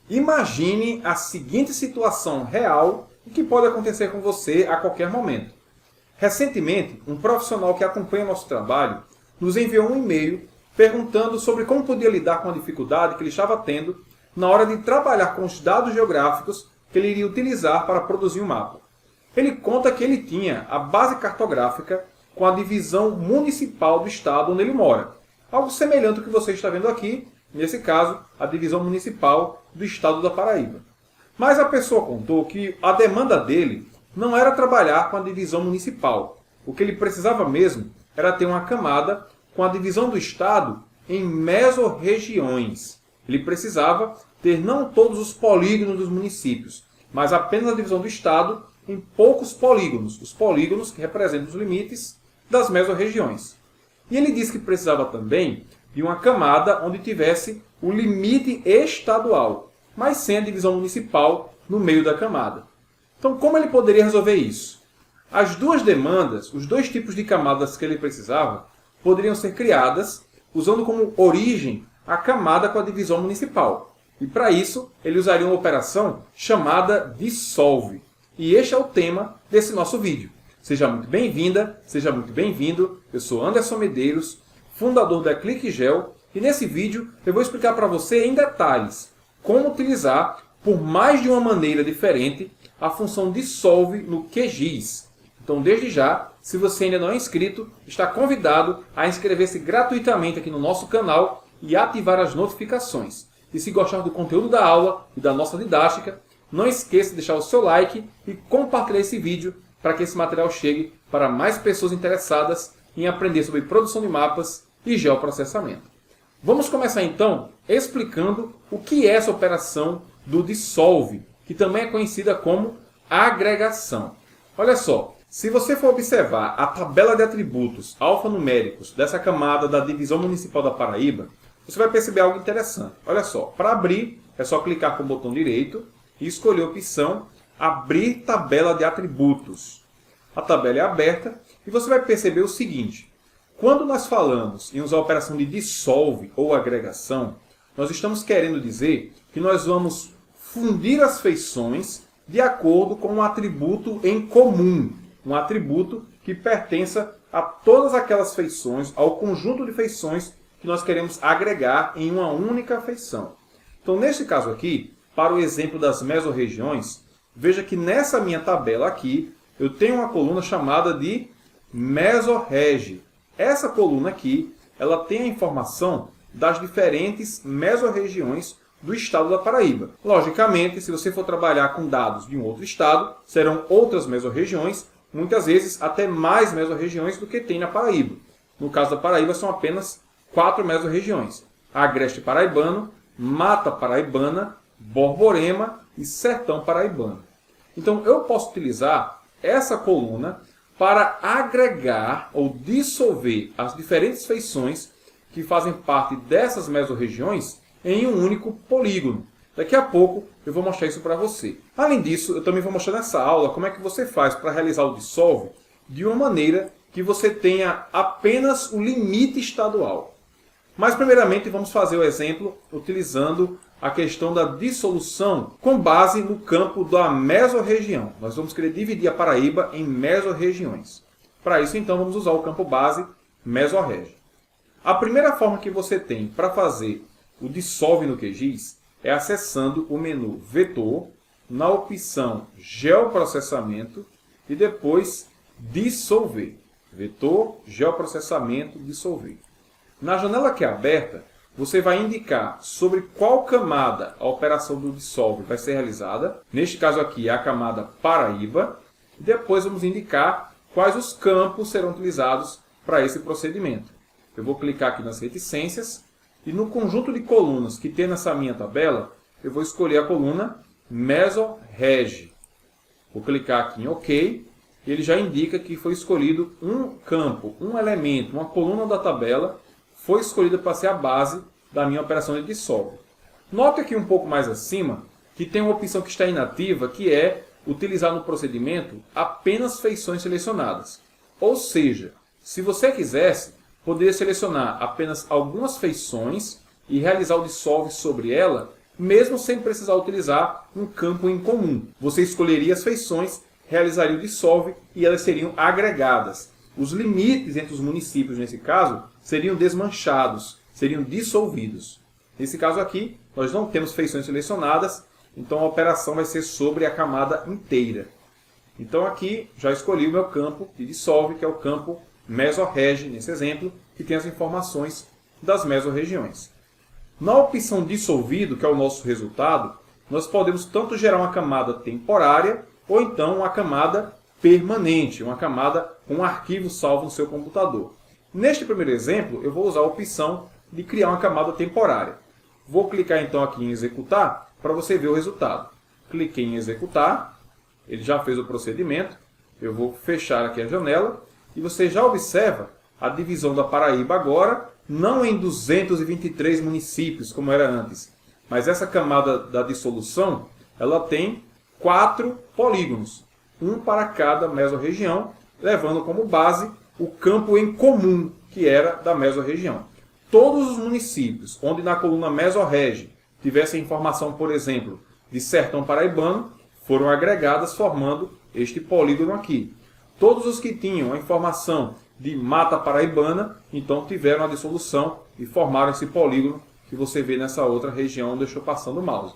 Imagine a seguinte situação real e que pode acontecer com você a qualquer momento. Recentemente, um profissional que acompanha nosso trabalho nos enviou um e-mail perguntando sobre como podia lidar com a dificuldade que ele estava tendo na hora de trabalhar com os dados geográficos que ele iria utilizar para produzir um mapa. Ele conta que ele tinha a base cartográfica com a divisão municipal do estado onde ele mora. Algo semelhante ao que você está vendo aqui, nesse caso, a divisão municipal do estado da Paraíba. Mas a pessoa contou que a demanda dele não era trabalhar com a divisão municipal. O que ele precisava mesmo era ter uma camada com a divisão do estado em mesorregiões. Ele precisava ter não todos os polígonos dos municípios, mas apenas a divisão do estado em poucos polígonos, os polígonos que representam os limites das mesorregiões. E ele disse que precisava também de uma camada onde tivesse o limite estadual, mas sem a divisão municipal no meio da camada. Então, como ele poderia resolver isso? As duas demandas, os dois tipos de camadas que ele precisava, poderiam ser criadas usando como origem a camada com a divisão municipal. E para isso, ele usaria uma operação chamada dissolve. E este é o tema desse nosso vídeo. Seja muito bem-vinda, seja muito bem-vindo. Eu sou Anderson Medeiros, fundador da ClickGel, e nesse vídeo eu vou explicar para você em detalhes como utilizar, por mais de uma maneira diferente, a função dissolve no QGIS. Então, desde já, se você ainda não é inscrito, está convidado a inscrever-se gratuitamente aqui no nosso canal e ativar as notificações. E se gostar do conteúdo da aula e da nossa didática, não esqueça de deixar o seu like e compartilhar esse vídeo para que esse material chegue para mais pessoas interessadas em aprender sobre produção de mapas e geoprocessamento. Vamos começar então explicando o que é essa operação do dissolve, que também é conhecida como agregação. Olha só, se você for observar a tabela de atributos alfanuméricos dessa camada da divisão municipal da Paraíba, você vai perceber algo interessante. Olha só, para abrir é só clicar com o botão direito e escolher a opção Abrir tabela de atributos. A tabela é aberta e você vai perceber o seguinte. Quando nós falamos em usar a operação de dissolve ou agregação, nós estamos querendo dizer que nós vamos fundir as feições de acordo com um atributo em comum. Um atributo que pertença a todas aquelas feições, ao conjunto de feições que nós queremos agregar em uma única feição. Então, neste caso aqui, para o exemplo das mesorregiões, veja que nessa minha tabela aqui, eu tenho uma coluna chamada de mesorregi. Essa coluna aqui, ela tem a informação das diferentes mesorregiões do estado da Paraíba. Logicamente, se você for trabalhar com dados de um outro estado, serão outras mesorregiões, muitas vezes até mais mesorregiões do que tem na Paraíba. No caso da Paraíba, são apenas 4 mesorregiões. Agreste Paraibano, Mata Paraibana, Borborema e Sertão Paraibano. Então, eu posso utilizar essa coluna para agregar ou dissolver as diferentes feições que fazem parte dessas mesorregiões em um único polígono. Daqui a pouco eu vou mostrar isso para você. Além disso, eu também vou mostrar nessa aula como é que você faz para realizar o dissolve de uma maneira que você tenha apenas o limite estadual. Mas, primeiramente, vamos fazer o exemplo utilizando a questão da dissolução com base no campo da mesorregião. Nós vamos querer dividir a Paraíba em mesorregiões. Para isso, então, vamos usar o campo base mesorregi. A primeira forma que você tem para fazer o dissolve no QGIS é acessando o menu Vetor, na opção Geoprocessamento e depois Dissolver. Vetor, Geoprocessamento, Dissolver. Na janela que é aberta, você vai indicar sobre qual camada a operação do dissolve vai ser realizada. Neste caso aqui é a camada Paraíba. Depois vamos indicar quais os campos serão utilizados para esse procedimento. Eu vou clicar aqui nas reticências e no conjunto de colunas que tem nessa minha tabela, eu vou escolher a coluna Mesorregi. Vou clicar aqui em OK e ele já indica que foi escolhido um campo, um elemento, uma coluna da tabela foi escolhida para ser a base da minha operação de dissolve. Note aqui um pouco mais acima que tem uma opção que está inativa, que é utilizar no procedimento apenas feições selecionadas. Ou seja, se você quisesse, poderia selecionar apenas algumas feições e realizar o dissolve sobre ela mesmo sem precisar utilizar um campo em comum. Você escolheria as feições, realizaria o dissolve e elas seriam agregadas. Os limites entre os municípios, nesse caso, seriam desmanchados, seriam dissolvidos. Nesse caso aqui, nós não temos feições selecionadas, então a operação vai ser sobre a camada inteira. Então aqui já escolhi o meu campo de dissolve, que é o campo mesorrege, nesse exemplo, que tem as informações das mesorregiões. Na opção dissolvido, que é o nosso resultado, nós podemos tanto gerar uma camada temporária ou então uma camada permanente, uma camada com um arquivo salvo no seu computador. Neste primeiro exemplo, eu vou usar a opção de criar uma camada temporária. Vou clicar então aqui em executar para você ver o resultado. Cliquei em executar, ele já fez o procedimento. Eu vou fechar aqui a janela e você já observa a divisão da Paraíba agora, não em 223 municípios como era antes, mas essa camada da dissolução, ela tem 4 polígonos, um para cada mesorregião, levando como base o campo em comum, que era da mesorregião. Todos os municípios onde na coluna mesorrege tivesse a informação, por exemplo, de sertão paraibano, foram agregadas formando este polígono aqui. Todos os que tinham a informação de mata paraibana, então tiveram a dissolução e formaram esse polígono que você vê nessa outra região onde eu estou passando o mouse.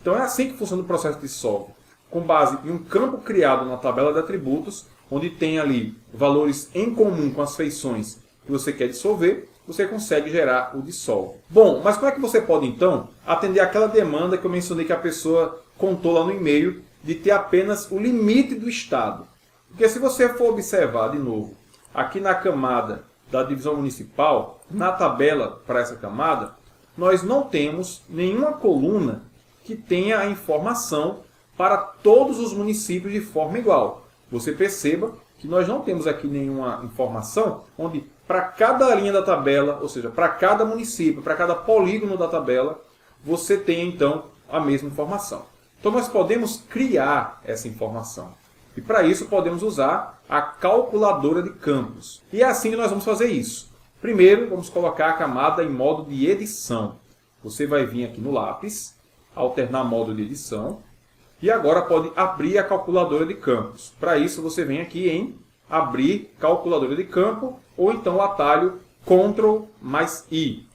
Então é assim que funciona o processo de dissolve, com base em um campo criado na tabela de atributos, onde tem ali valores em comum com as feições que você quer dissolver, você consegue gerar o dissolve. Bom, mas como é que você pode então atender aquela demanda que eu mencionei que a pessoa contou lá no e-mail de ter apenas o limite do estado? Porque se você for observar de novo, aqui na camada da divisão municipal, na tabela para essa camada, nós não temos nenhuma coluna que tenha a informação para todos os municípios de forma igual. Você perceba que nós não temos aqui nenhuma informação onde para cada linha da tabela, ou seja, para cada município, para cada polígono da tabela, você tem então a mesma informação. Então nós podemos criar essa informação. E para isso podemos usar a calculadora de campos. E é assim que nós vamos fazer isso. Primeiro, vamos colocar a camada em modo de edição. Você vai vir aqui no lápis, alternar modo de edição. E agora pode abrir a calculadora de campos. Para isso você vem aqui em abrir calculadora de campo ou então o atalho Ctrl mais I.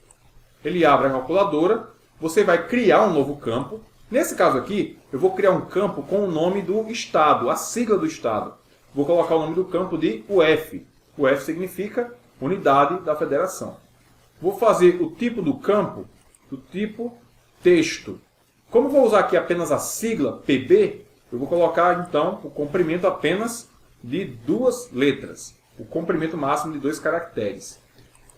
Ele abre a calculadora, você vai criar um novo campo. Nesse caso aqui, eu vou criar um campo com o nome do estado, a sigla do estado. Vou colocar o nome do campo de UF. UF significa Unidade da Federação. Vou fazer o tipo do campo do tipo texto. Como eu vou usar aqui apenas a sigla PB, eu vou colocar então o comprimento apenas de 2 letras. O comprimento máximo de 2 caracteres.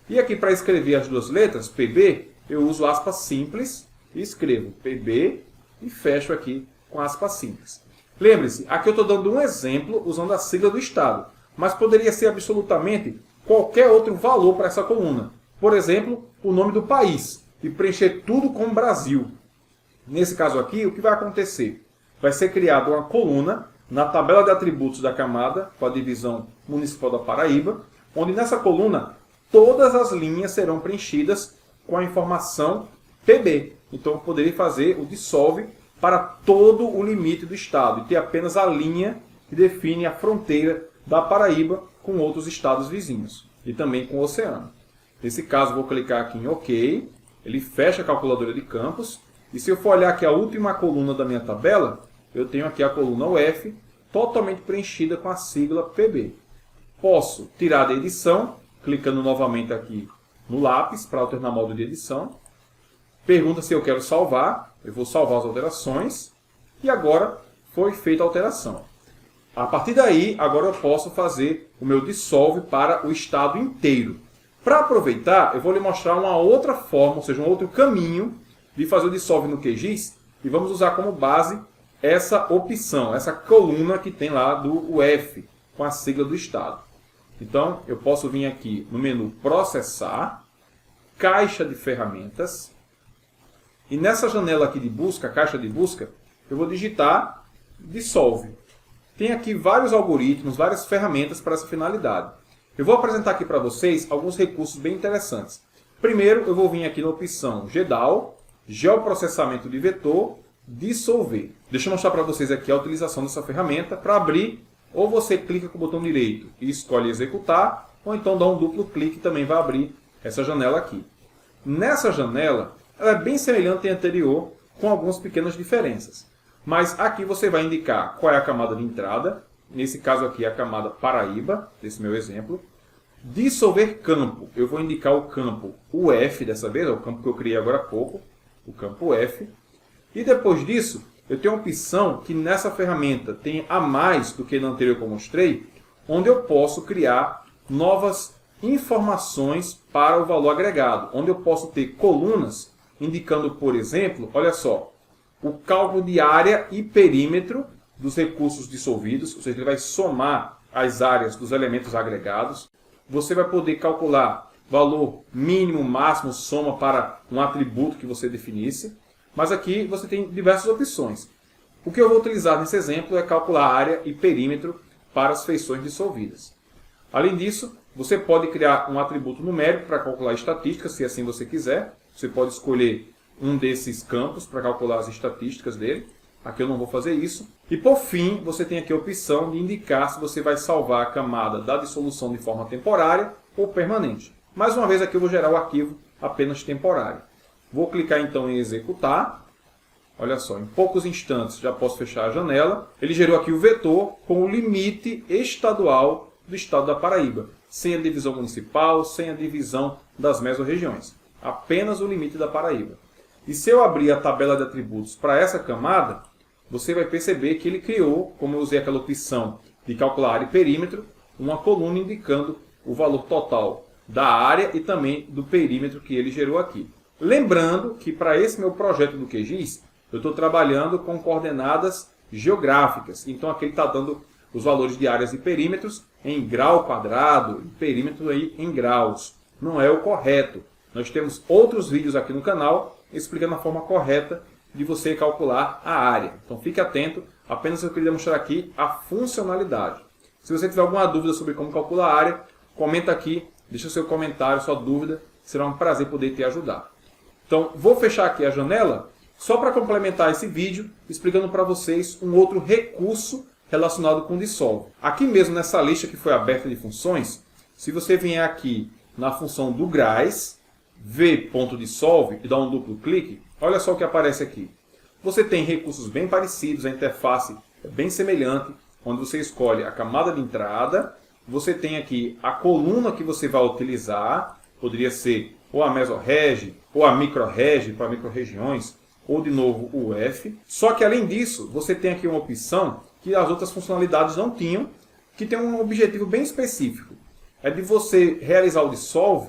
E aqui para escrever as 2 letras, PB, eu uso aspas simples e escrevo PB e fecho aqui com aspas simples. Lembre-se, aqui eu estou dando um exemplo usando a sigla do estado, mas poderia ser absolutamente qualquer outro valor para essa coluna. Por exemplo, o nome do país e preencher tudo com Brasil. Nesse caso aqui, o que vai acontecer? Vai ser criada uma coluna na tabela de atributos da camada, com a divisão municipal da Paraíba, onde nessa coluna todas as linhas serão preenchidas com a informação PB. Então eu poderia fazer o dissolve para todo o limite do estado e ter apenas a linha que define a fronteira da Paraíba com outros estados vizinhos e também com o oceano. Nesse caso vou clicar aqui em OK, ele fecha a calculadora de campos e se eu for olhar aqui a última coluna da minha tabela, eu tenho aqui a coluna UF totalmente preenchida com a sigla PB. Posso tirar da edição, clicando novamente aqui no lápis para alternar modo de edição. Pergunta se eu quero salvar. Eu vou salvar as alterações. E agora foi feita a alteração. A partir daí, agora eu posso fazer o meu dissolve para o estado inteiro. Para aproveitar, eu vou lhe mostrar uma outra forma, ou seja, um outro caminho de fazer o dissolve no QGIS. E vamos usar como base essa opção, essa coluna que tem lá do UF, com a sigla do estado. Então, eu posso vir aqui no menu Processar, Caixa de Ferramentas, e nessa janela aqui de busca, caixa de busca, eu vou digitar Dissolve. Tem aqui vários algoritmos, várias ferramentas para essa finalidade. Eu vou apresentar aqui para vocês alguns recursos bem interessantes. Primeiro, eu vou vir aqui na opção GEDAL, geoprocessamento de vetor, dissolver. Deixa eu mostrar para vocês aqui a utilização dessa ferramenta. Para abrir, ou você clica com o botão direito e escolhe executar, ou então dá um duplo clique e também vai abrir essa janela aqui. Nessa janela, ela é bem semelhante à anterior, com algumas pequenas diferenças. Mas aqui você vai indicar qual é a camada de entrada, nesse caso aqui é a camada Paraíba, desse meu exemplo. Dissolver campo, eu vou indicar o campo UF dessa vez, é o campo que eu criei agora há pouco, o campo F. E depois disso, eu tenho a opção que nessa ferramenta tem a mais do que na anterior que eu mostrei, onde eu posso criar novas informações para o valor agregado, onde eu posso ter colunas indicando, por exemplo, olha só, o cálculo de área e perímetro dos recursos dissolvidos, ou seja, ele vai somar as áreas dos elementos agregados. Você vai poder calcular valor mínimo, máximo, soma para um atributo que você definisse. Mas aqui você tem diversas opções. O que eu vou utilizar nesse exemplo é calcular área e perímetro para as feições dissolvidas. Além disso, você pode criar um atributo numérico para calcular estatísticas, se assim você quiser. Você pode escolher um desses campos para calcular as estatísticas dele. Aqui eu não vou fazer isso. E por fim, você tem aqui a opção de indicar se você vai salvar a camada da dissolução de forma temporária ou permanente. Mais uma vez aqui eu vou gerar o arquivo apenas temporário. Vou clicar então em executar. Olha só, em poucos instantes já posso fechar a janela. Ele gerou aqui o vetor com o limite estadual do estado da Paraíba. Sem a divisão municipal, sem a divisão das mesorregiões. Apenas o limite da Paraíba. E se eu abrir a tabela de atributos para essa camada, você vai perceber que ele criou, como eu usei aquela opção de calcular área e perímetro, uma coluna indicando o valor total da área e também do perímetro que ele gerou aqui. Lembrando que para esse meu projeto do QGIS, eu estou trabalhando com coordenadas geográficas. Então aqui ele está dando os valores de áreas e perímetros em grau quadrado e perímetro aí em graus. Não é o correto. Nós temos outros vídeos aqui no canal explicando a forma correta de você calcular a área. Então fique atento, apenas eu queria mostrar aqui a funcionalidade. Se você tiver alguma dúvida sobre como calcular a área, comenta aqui, deixa seu comentário, sua dúvida, será um prazer poder te ajudar. Então vou fechar aqui a janela, só para complementar esse vídeo, explicando para vocês um outro recurso relacionado com Dissolve. Aqui mesmo nessa lista que foi aberta de funções, se você vier aqui na função do GRAS, v.dissolve e dar um duplo clique, olha só o que aparece aqui. Você tem recursos bem parecidos, a interface é bem semelhante, onde você escolhe a camada de entrada, você tem aqui a coluna que você vai utilizar, poderia ser ou a mesorreg, ou a microreg para microrregiões, ou de novo o UF. Só que além disso, você tem aqui uma opção que as outras funcionalidades não tinham, que tem um objetivo bem específico. É de você realizar o Dissolve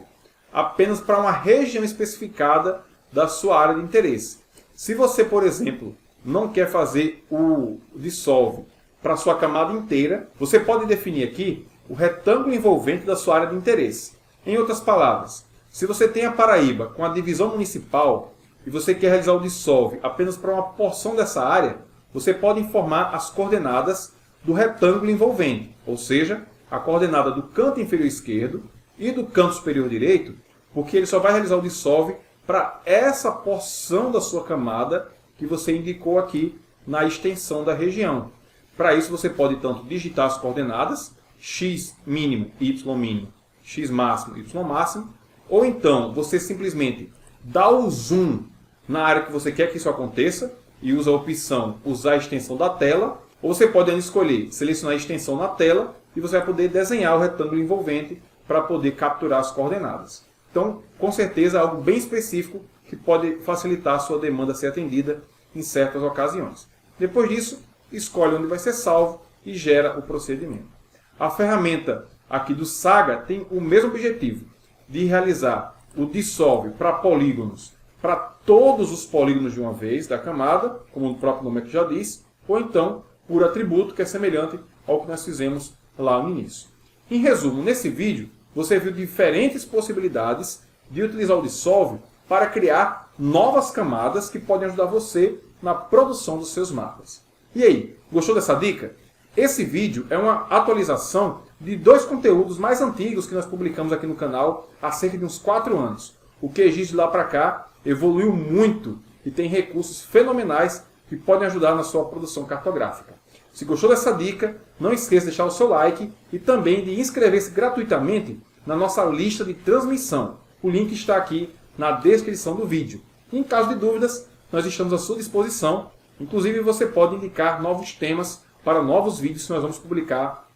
apenas para uma região especificada da sua área de interesse. Se você, por exemplo, não quer fazer o Dissolve para a sua camada inteira, você pode definir aqui o retângulo envolvente da sua área de interesse. Em outras palavras, se você tem a Paraíba com a divisão municipal e você quer realizar o Dissolve apenas para uma porção dessa área, você pode informar as coordenadas do retângulo envolvente, ou seja, a coordenada do canto inferior esquerdo e do canto superior direito, porque ele só vai realizar o Dissolve para essa porção da sua camada que você indicou aqui na extensão da região. Para isso você pode tanto digitar as coordenadas, x mínimo, y mínimo, x máximo, y máximo, ou então você simplesmente dá o zoom na área que você quer que isso aconteça e usa a opção usar a extensão da tela, ou você pode escolher selecionar a extensão na tela e você vai poder desenhar o retângulo envolvente para poder capturar as coordenadas. Então, com certeza, é algo bem específico que pode facilitar a sua demanda a ser atendida em certas ocasiões. Depois disso, escolhe onde vai ser salvo e gera o procedimento. A ferramenta aqui do Saga tem o mesmo objetivo, de realizar o Dissolve para polígonos, para todos os polígonos de uma vez da camada, como o próprio nome aqui já diz, ou então por atributo, que é semelhante ao que nós fizemos lá no início. Em resumo, nesse vídeo, você viu diferentes possibilidades de utilizar o Dissolve para criar novas camadas que podem ajudar você na produção dos seus mapas. E aí, gostou dessa dica? Esse vídeo é uma atualização de dois conteúdos mais antigos que nós publicamos aqui no canal há cerca de uns 4 anos. O QGIS de lá para cá evoluiu muito e tem recursos fenomenais que podem ajudar na sua produção cartográfica. Se gostou dessa dica, não esqueça de deixar o seu like e também de inscrever-se gratuitamente na nossa lista de transmissão. O link está aqui na descrição do vídeo. E em caso de dúvidas, nós estamos à sua disposição. Inclusive, você pode indicar novos temas para novos vídeos que nós vamos publicar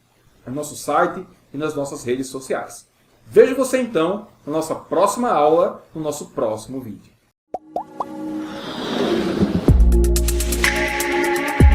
no nosso site e nas nossas redes sociais. Vejo você então na nossa próxima aula, no nosso próximo vídeo.